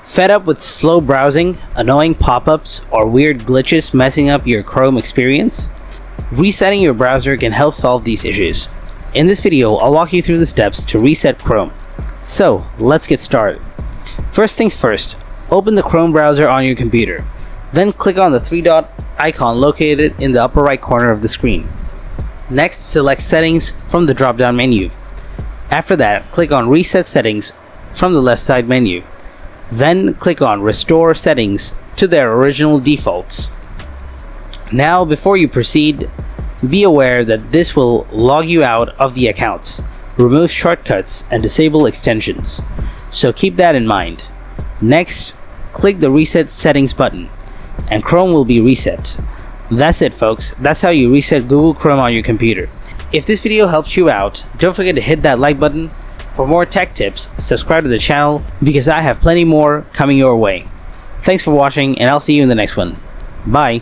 Fed up with slow browsing, annoying pop-ups, or weird glitches messing up your Chrome experience? Resetting your browser can help solve these issues. In this video, I'll walk you through the steps to reset Chrome. So, let's get started. First things first, open the Chrome browser on your computer. Then click on the three-dot icon located in the upper right corner of the screen. Next, select Settings from the drop-down menu. After that, click on Reset Settings from the left side menu. Then click on Restore Settings to their original defaults. Now, before you proceed, be aware that this will log you out of the accounts, remove shortcuts, and disable extensions. So keep that in mind. Next, click the Reset Settings button, and Chrome will be reset. That's it, folks. That's how you reset Google Chrome on your computer. If this video helped you out, don't forget to hit that like button. For more tech tips, subscribe to the channel because I have plenty more coming your way. Thanks for watching, and I'll see you in the next one. Bye.